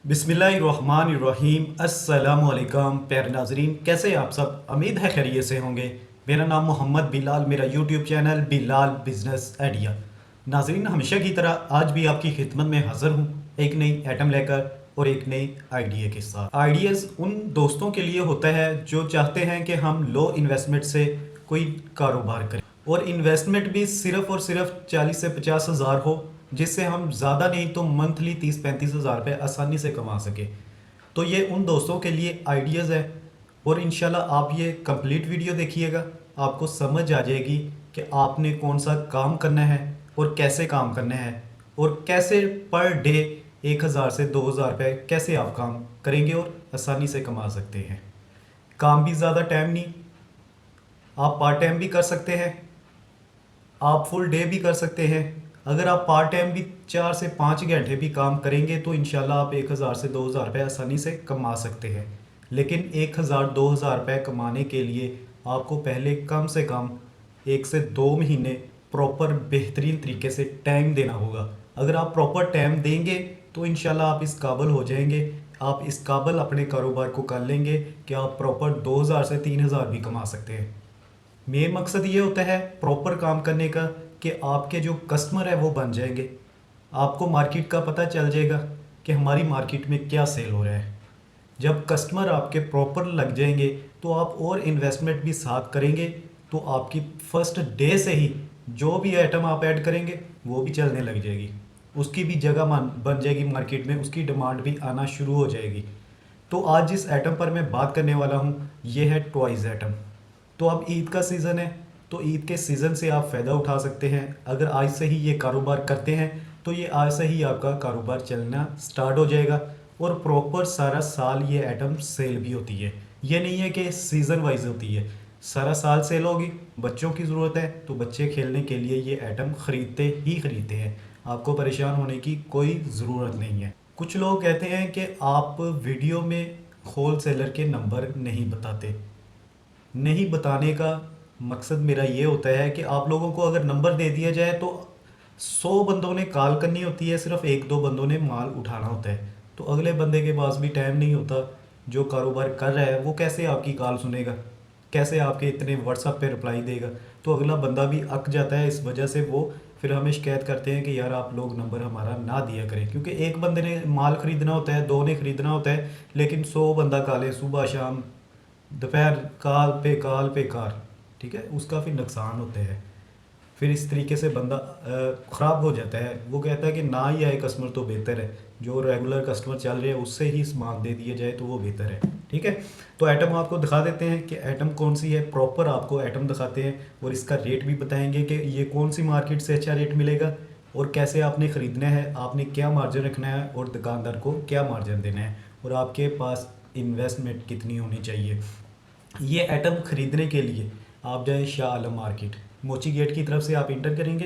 बिस्मिल्लाहिर्रहमानिर्रहीम। अस्सलामुअलैकुम प्यारे नाजरीन, कैसे हैं आप सब? उम्मीद है खैरियत से होंगे। मेरा नाम मोहम्मद बिलाल, मेरा YouTube channel Bilal business idea. नाजरीन, हमेशा की तरह आज भी आपकी खिदमत में हाजिर हूँ एक नई आइटम लेकर और एक नई आइडिया के साथ। आइडियाज़ उन दोस्तों के लिए होता है जो चाहते हैं कि हम लो इन्वेस्टमेंट से कोई कारोबार करें और इन्वेस्टमेंट भी सिर्फ और सिर्फ 40 से 50 हज़ार हो, जिससे हम ज़्यादा नहीं तो मंथली 30-35 हज़ार रुपये आसानी से कमा सके। तो ये उन दोस्तों के लिए आइडियाज़ है और इंशाल्लाह आप ये कंप्लीट वीडियो देखिएगा, आपको समझ आ जाएगी कि आपने कौन सा काम करना है और कैसे काम करना है और कैसे पर डे 1000 से 2000 रुपये कैसे आप काम करेंगे और आसानी से कमा सकते हैं। काम भी ज़्यादा टाइम नहीं, आप पार्ट टाइम भी कर सकते हैं, आप फुल डे भी कर सकते हैं। अगर आप पार्ट टाइम भी 4 से 5 घंटे भी काम करेंगे तो इंशाल्लाह आप 1000 से 2000 रुपये आसानी से कमा सकते हैं। लेकिन 1000-2000 रुपये कमाने के लिए आपको पहले कम से कम 1 से 2 महीने प्रॉपर बेहतरीन तरीके से टाइम देना होगा। अगर आप प्रॉपर टाइम देंगे तो इंशाल्लाह आप इस काबिल हो जाएंगे, आप इस काबिल अपने कारोबार को कर लेंगे कि आप प्रॉपर 2000 से 3000 भी कमा सकते हैं। मेन मकसद ये होता है प्रॉपर काम करने का कि आपके जो कस्टमर है वो बन जाएंगे, आपको मार्केट का पता चल जाएगा कि हमारी मार्केट में क्या सेल हो रहा है। जब कस्टमर आपके प्रॉपर लग जाएंगे तो आप और इन्वेस्टमेंट भी साथ करेंगे तो आपकी फर्स्ट डे से ही जो भी आइटम आप ऐड करेंगे वो भी चलने लग जाएगी, उसकी भी जगह बन जाएगी मार्केट में, उसकी डिमांड भी आना शुरू हो जाएगी। तो आज जिस आइटम पर मैं बात करने वाला हूँ ये है टॉयज़ आइटम। तो अब ईद का सीज़न है तो ईद के सीज़न से आप फ़ायदा उठा सकते हैं। अगर आज से ही ये कारोबार करते हैं तो ये आज से ही आपका कारोबार चलना स्टार्ट हो जाएगा और प्रॉपर सारा साल ये आइटम सेल भी होती है। ये नहीं है कि सीज़न वाइज होती है, सारा साल सेल होगी। बच्चों की ज़रूरत है तो बच्चे खेलने के लिए ये आइटम ख़रीदते ही ख़रीदते हैं, आपको परेशान होने की कोई ज़रूरत नहीं है। कुछ लोग कहते हैं कि आप वीडियो में होल सेलर के नंबर नहीं बताते। नहीं बताने का मकसद मेरा ये होता है कि आप लोगों को अगर नंबर दे दिया जाए तो 100 बंदों ने कॉल करनी होती है, सिर्फ 1-2 बंदों ने माल उठाना होता है। तो अगले बंदे के पास भी टाइम नहीं होता, जो कारोबार कर रहा है वो कैसे आपकी कॉल सुनेगा, कैसे आपके इतने व्हाट्सएप पे रिप्लाई देगा। तो अगला बंदा भी अक जाता है, इस वजह से वो फिर हमें शिकायत करते हैं कि यार आप लोग नंबर हमारा ना दिया करें, क्योंकि एक बंदे ने माल ख़रीदना होता है, 2 ने ख़रीदना होता है, लेकिन 100 बंदा कॉलें सुबह शाम दोपहर काल पे कार, ठीक है, उसका फिर नुकसान होता है। फिर इस तरीके से बंदा ख़राब हो जाता है। वो कहता है कि ना ही आए कस्टमर तो बेहतर है, जो रेगुलर कस्टमर चल रहे हैं उससे ही सामान दे दिया जाए तो वो बेहतर है। ठीक है, तो आइटम आपको दिखा देते हैं कि आइटम कौन सी है। प्रॉपर आपको आइटम दिखाते हैं और इसका रेट भी बताएंगे कि ये कौन सी मार्केट से अच्छा रेट मिलेगा और कैसे आपने ख़रीदना है, आपने क्या मार्जिन रखना है और दुकानदार को क्या मार्जिन देना है और आपके पास इन्वेस्टमेंट कितनी होनी चाहिए। ये आइटम ख़रीदने के लिए आप जाएँ शाह आलम मार्केट, मोची गेट की तरफ से आप इंटर करेंगे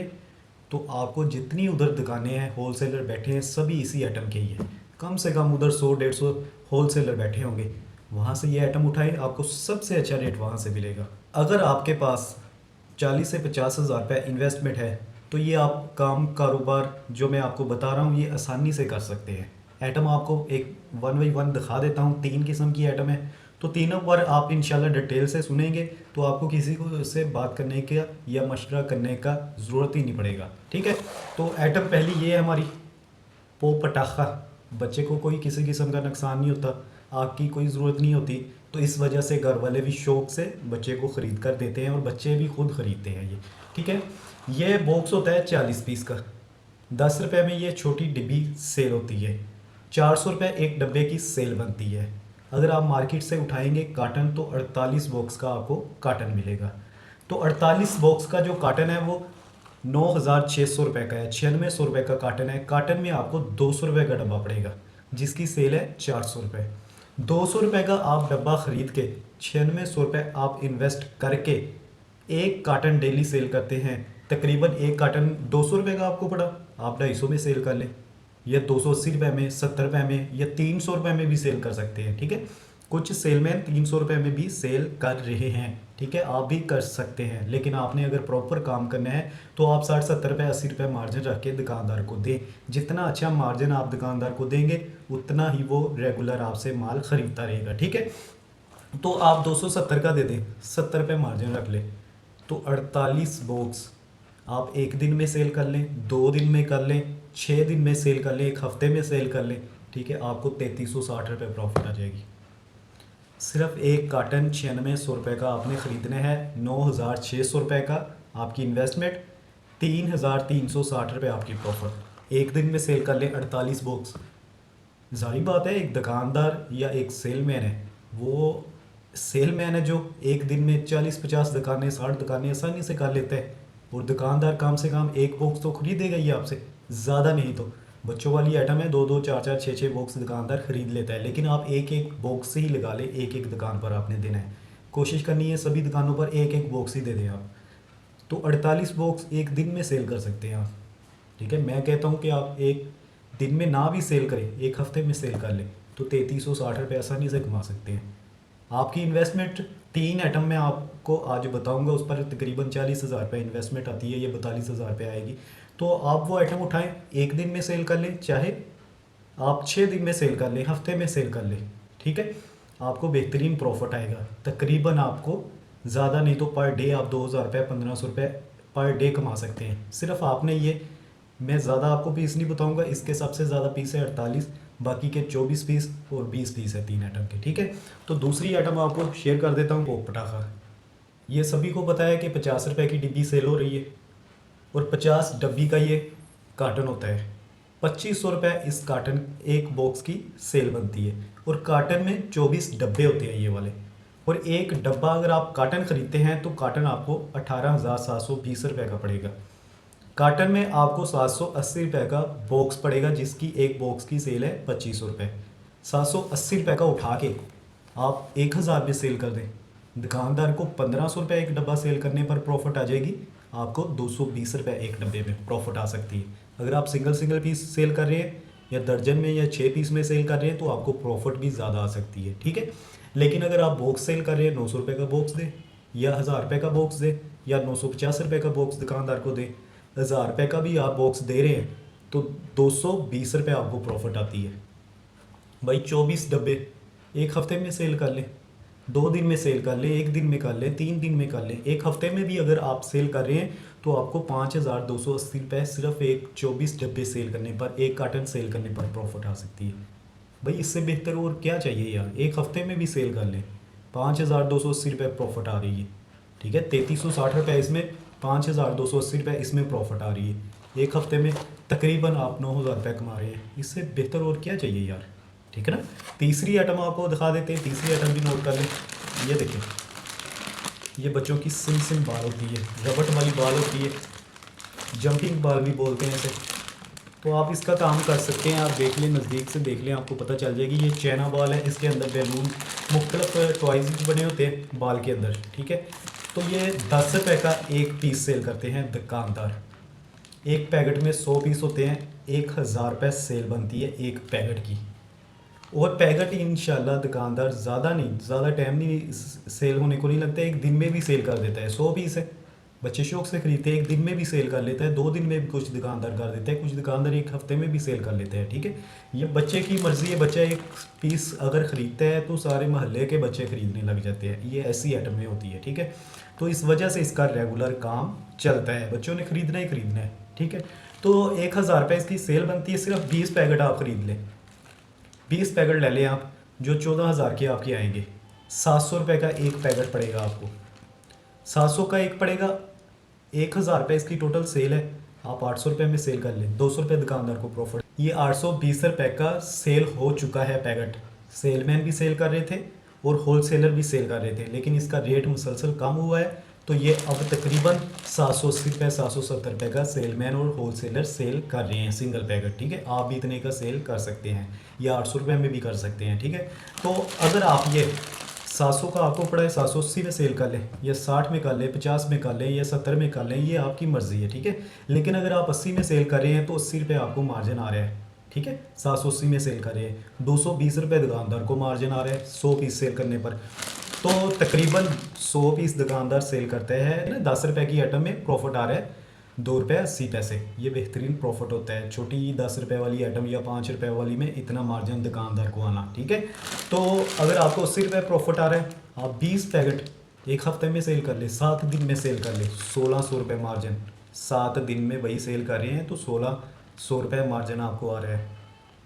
तो आपको जितनी उधर दुकानें हैं, होल सेलर बैठे हैं, सभी इसी आइटम के ही है। कम से कम उधर 100-150 होल सेलर बैठे होंगे, वहाँ से ये आइटम उठाए, आपको सबसे अच्छा रेट वहाँ से मिलेगा। अगर आपके पास 40 से 50 हज़ार रुपये इन्वेस्टमेंट है तो ये आप काम कारोबार जो मैं आपको बता रहा हूँ ये आसानी से कर सकते हैं। आइटम आपको एक 1 बाई 1 दिखा देता हूँ। 3 किस्म की आइटम है तो तीनों पर आप इंशाल्लाह डिटेल से सुनेंगे तो आपको किसी को से बात करने का या मशवरा करने का ज़रूरत ही नहीं पड़ेगा। ठीक है, तो आइटम पहली ये है हमारी पो पटाखा। बच्चे को कोई किसी किस्म का नुकसान नहीं होता, आपकी कोई ज़रूरत नहीं होती, तो इस वजह से घर वाले भी शौक़ से बच्चे को ख़रीद कर देते हैं और बच्चे भी खुद ख़रीदते हैं ये। ठीक है, ये बॉक्स होता है 40 पीस का, 10 रुपये में ये छोटी डिब्बी सेल होती है, 400 रुपये एक डब्बे की सेल बनती है। अगर आप मार्केट से उठाएंगे काटन तो 48 बॉक्स का आपको काटन मिलेगा। तो 48 बॉक्स का जो काटन है वो 9600 रुपये का है, 9600 रुपये का काटन है। काटन में आपको 200 रुपये का डब्बा पड़ेगा जिसकी सेल है 400 रुपये। 200 रुपये का आप डब्बा ख़रीद के 9600 रुपये आप इन्वेस्ट करके एक काटन डेली सेल करते हैं। तकरीबन एक काटन 200 रुपये का आपको पड़ा, आप 250 में सेल कर लें या 280 रुपये में, 70 रुपये में या 300 रुपये में भी सेल कर सकते हैं। ठीक है, कुछ सेलमैन 300 रुपये में भी सेल कर रहे हैं। ठीक है, आप भी कर सकते हैं, लेकिन आपने अगर प्रॉपर काम करना है तो आप 60-70 रुपये 80 रुपये मार्जिन रख के दुकानदार को दें। जितना अच्छा मार्जिन आप दुकानदार को देंगे उतना ही वो रेगुलर आपसे माल ख़रीदता रहेगा। ठीक है, तो आप 270 का दे दें, 70 पे मार्जिन रख लें, तो 48 बॉक्स आप एक दिन में सेल कर लें, 2 दिन में कर लें, 6 दिन में सेल कर लें, एक हफ्ते में सेल कर लें। ठीक है, आपको 3360 रुपये प्रॉफिट आ जाएगी। सिर्फ एक कार्टन 9600 रुपये का आपने ख़रीदने हैं, 9600 रुपये का आपकी इन्वेस्टमेंट, 3360 रुपये आपकी प्रॉफिट। एक दिन में सेल कर लें 48 बॉक्स। जाहिर बात है, एक दुकानदार या एक सेलमैन है, वो सेलमैन है जो एक दिन में 40-50 दुकानें 60 दुकानें आसानी से कर लेते हैं, और दुकानदार कम से कम एक बॉक्स तो खरीदेगा ही आपसे, ज़्यादा नहीं तो। बच्चों वाली आइटम है, 2-2 4-4 6-6 बॉक्स दुकानदार ख़रीद लेता है, लेकिन आप एक एक बॉक्स से ही लगा लें, एक एक दुकान पर आपने देना है। कोशिश करनी है सभी दुकानों पर एक एक बॉक्स ही दे दें आप, तो 48 बॉक्स एक दिन में सेल कर सकते हैं आप। ठीक है, मैं कहता हूँ कि आप एक दिन में ना भी सेल करें, एक हफ्ते में सेल कर लें, तो 3360 रुपये आसानी से कमा सकते हैं। आपकी इन्वेस्टमेंट 3 आइटम में आपको आज बताऊंगा, उस पर तकरीबन 40,000 रुपये इन्वेस्टमेंट आती है, ये 42,000 रुपये आएगी। तो आप वो आइटम उठाएं, एक दिन में सेल कर लें, चाहे आप 6 दिन में सेल कर लें, हफ्ते में सेल कर लें। ठीक है, आपको बेहतरीन प्रॉफिट आएगा। तकरीबन आपको ज़्यादा नहीं तो पर डे आप 2,000 रुपये 1,500 रुपये पर डे कमा सकते हैं। सिर्फ आपने ये, मैं ज़्यादा आपको पीस नहीं बताऊंगा, इसके सबसे ज़्यादा पीस है 48, बाकी के 24 पीस और 20 पीस है 3 आइटम के। ठीक है, तो दूसरी आइटम आपको शेयर कर देता हूँ, कोक पटाखा। ये सभी को पता है कि 50 रुपये की डिब्बी सेल हो रही है, और 50 डब्बी का ये कार्टन होता है। 2500 रुपये इस कार्टन एक बॉक्स की सेल बनती है, और कार्टन में 24 डब्बे होते हैं ये वाले, और एक डब्बा अगर आप कार्टन ख़रीदते हैं तो कार्टन आपको 18,720 रुपये का पड़ेगा। कार्टन में आपको 780 रुपये का बॉक्स पड़ेगा, जिसकी एक बॉक्स की सेल है 2500 रुपये। 780 रुपये का उठा के आप 1000 में सेल कर दें, दुकानदार को 1500 रुपये एक डब्बा सेल करने पर प्रॉफिट आ जाएगी, आपको 220 रुपये एक डब्बे में प्रॉफिट आ सकती है। अगर आप सिंगल सिंगल पीस सेल कर रहे हैं, या दर्जन में या 6 पीस में सेल कर रहे हैं, तो आपको प्रॉफिट भी ज़्यादा आ सकती है। ठीक है, लेकिन अगर आप बॉक्स सेल कर रहे हैं, 900 रुपये का बॉक्स दें, या 1000 रुपये का बॉक्स दें, या 950 रुपये का बॉक्स दुकानदार को दें, 1000 रुपये का भी आप बॉक्स दे रहे हैं, तो 220 रुपये आपको प्रॉफिट आती है। भाई 24 डब्बे एक हफ्ते में सेल कर लें, 2 दिन में सेल कर लें, 1 दिन में कर लें, 3 दिन में कर लें, एक हफ्ते में भी अगर आप सेल कर रहे हैं, तो आपको 5,280 रुपये सिर्फ एक 24 डब्बे सेल करने पर, एक कार्टन सेल करने पर प्रॉफिट आ सकती है। भाई इससे बेहतर और क्या चाहिए यार, एक हफ्ते में भी सेल कर लें, 5,280 रुपये प्रॉफिट आ रही है। ठीक है, 3360 रुपये इसमें, 5,280 रुपये इसमें प्रॉफिट आ रही है। एक हफ्ते में तकरीबन आप 9,000 रुपये कमा रहे हैं, इससे बेहतर और क्या चाहिए यार। ठीक है ना। तीसरी आइटम आपको दिखा देते हैं, तीसरी आइटम भी नोट कर लें। ये देखिए, ये बच्चों की सिम बाल होती है, रबट वाली बाल होती है, जंपिंग बाल भी बोलते हैं इसे। तो आप इसका काम कर सकते हैं, आप देख लें, नज़दीक से देख लें, आपको पता चल जाएगी। ये चैना बाल है, इसके अंदर बैलून मुख्तलिफ टॉयज बने होते हैं बाल के अंदर। ठीक है, तो ये 10 रुपये का एक पीस सेल करते हैं दुकानदार। एक पैकेट में 100 पीस होते हैं, 1,000 रुपये सेल बनती है एक पैकेट की। और पैकेट इंशाल्लाह दुकानदार ज़्यादा नहीं, ज़्यादा टाइम नहीं सेल होने को नहीं लगता, एक दिन में भी सेल कर देता है। 100 पीस है, बच्चे शौक से खरीदते हैं, एक दिन में भी सेल कर लेता है, 2 दिन में भी कुछ दुकानदार कर देते हैं, कुछ दुकानदार एक हफ्ते में भी सेल कर लेते हैं। ठीक है, ये बच्चे की मर्ज़ी है, बच्चा एक पीस अगर ख़रीदता है तो सारे मोहल्ले के बच्चे ख़रीदने लग जाते हैं, ये ऐसी आइटम में होती है। ठीक है, तो इस वजह से इसका रेगुलर काम चलता है, बच्चों ने ख़रीदना ही ख़रीदना है। ठीक है, तो 1,000 रुपये इसकी सेल बनती है, सिर्फ 20 पैकेट आप ख़रीद लें, 20 पैकेट ले लें आप, जो 14,000 के आपके आएंगे। 700 रुपये का एक पैकेट पड़ेगा आपको, 700 का एक पड़ेगा, 1,000 रुपये इसकी टोटल सेल है, आप 800 रुपये में सेल कर लें, 200 रुपये दुकानदार को प्रॉफिट। ये 820 रुपये का सेल हो चुका है पैकेट, सेलमैन भी सेल कर रहे थे और होलसेलर भी सेल कर रहे थे, लेकिन इसका रेट मुसलसल कम हुआ है, तो ये अब तकरीबन 780 रुपये 770 रुपये का सेलमैन और होलसेलर सेल कर रहे हैं सिंगल पैकेट। ठीक है, आप भी इतने का सेल कर सकते हैं, या 800 रुपये में भी कर सकते हैं। ठीक है, तो अगर आप ये 700 का आपको पड़ा है, 780 में सेल कर लें, या 60 में कर लें, 50 में कर लें, या 70 में कर लें, ये आपकी मर्ज़ी है। ठीक है, लेकिन अगर आप 80 में सेल कर रहे हैं तो 80 रुपये आपको मार्जिन आ रहा है। ठीक है, 780 में सेल कर रहे हैं, 220 रुपये दुकानदार को मार्जिन आ रहा है 100 पीस सेल करने पर। तो तकरीबन 100 पीस दुकानदार सेल करते हैं ना, 10 रुपये की आइटम में प्रॉफिट आ रहा है ₹2.80। ये बेहतरीन प्रॉफिट होता है। छोटी 10 रुपए वाली आइटम या 5 रुपए वाली में इतना मार्जिन दुकानदार को आना, ठीक है। तो अगर आपको 80 रुपये प्रॉफिट आ रहा है, आप 20 पैकेट एक हफ्ते में सेल कर ले, 7 दिन में सेल कर ले, 1600 रुपये मार्जिन। 7 दिन में वही सेल कर रहे हैं तो 1600 रुपये मार्जिन आपको आ रहा है।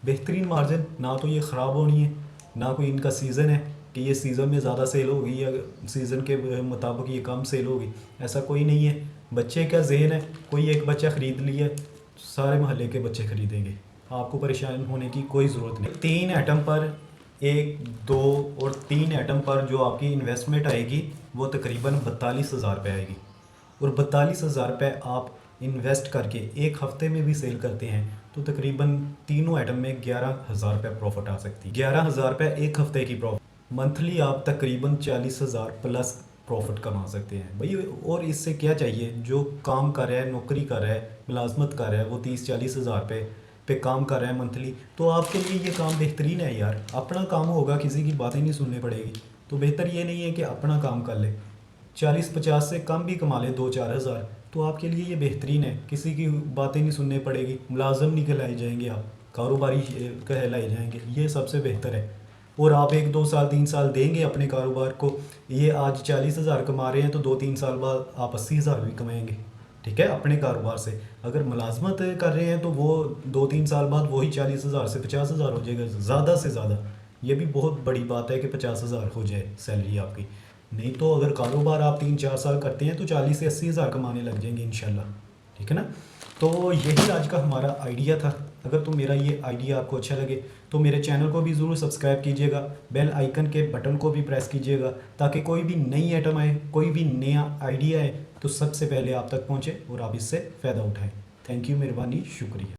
बेहतरीन मार्जिन। ना तो ये ख़राब होनी है, ना कोई इनका सीज़न है कि ये सीज़न में ज़्यादा सेल होगी या सीज़न के मुताबिक ये कम सेल होगी, ऐसा कोई नहीं है। बच्चे का जहन है, कोई एक बच्चा ख़रीद लिया, सारे मोहल्ले के बच्चे ख़रीदेंगे, आपको परेशान होने की कोई ज़रूरत नहीं। 3 आइटम पर 1, 2 और 3 आइटम पर जो आपकी इन्वेस्टमेंट आएगी वो तकरीबन 42,000 रुपये आएगी। और 42,000 रुपये आप इन्वेस्ट करके एक हफ्ते में भी सेल करते हैं तो तकरीबन तीनों आइटम में 11,000 रुपये प्रॉफिट आ सकती है। 11,000 रुपये एक हफ्ते की प्रॉफिट। मंथली आप तकरीबन 40,000 प्लस प्रॉफिट कमा सकते हैं भाई। और इससे क्या चाहिए, जो काम कर रहा है, नौकरी कर रहा है, मुलाजमत कर रहा है, वो 30-40 हज़ार रुपये पे काम कर रहा है मंथली, तो आपके लिए ये काम बेहतरीन है यार। अपना काम होगा, किसी की बातें नहीं सुननी पड़ेगी। तो बेहतर ये नहीं है कि अपना काम कर ले, 40-50 से कम भी कमा ले, 2-4 हज़ार, तो आपके लिए ये बेहतरीन है। किसी की बातें नहीं सुननी पड़ेगी, मुलाजम नहीं कहलाए जाएंगे आप, कारोबारी कहलाए जाएंगे, ये सबसे बेहतर है। और आप 1-2 साल 3 साल देंगे अपने कारोबार को, ये आज 40,000 कमा रहे हैं तो 2-3 साल बाद आप 80,000 भी कमाएंगे, ठीक है, अपने कारोबार से। अगर मुलाजमत कर रहे हैं तो वो 2-3 साल बाद वही 40,000 से 50,000 हो जाएगा, ज़्यादा से ज़्यादा। ये भी बहुत बड़ी बात है कि 50,000 हो जाए सैलरी आपकी। नहीं तो अगर कारोबार आप 3-4 साल करते हैं तो 40 से 80,000 कमाने लग जाएंगे इंशाल्लाह, ठीक है ना। तो यही आज का हमारा आइडिया था। अगर तो मेरा ये आइडिया आपको अच्छा लगे तो मेरे चैनल को भी ज़रूर सब्सक्राइब कीजिएगा, बेल आइकन के बटन को भी प्रेस कीजिएगा, ताकि कोई भी नई आइटम आए, कोई भी नया आइडिया आए तो सबसे पहले आप तक पहुँचे और आप इससे फ़ायदा उठाएँ। थैंक यू, मेहरबानी, शुक्रिया।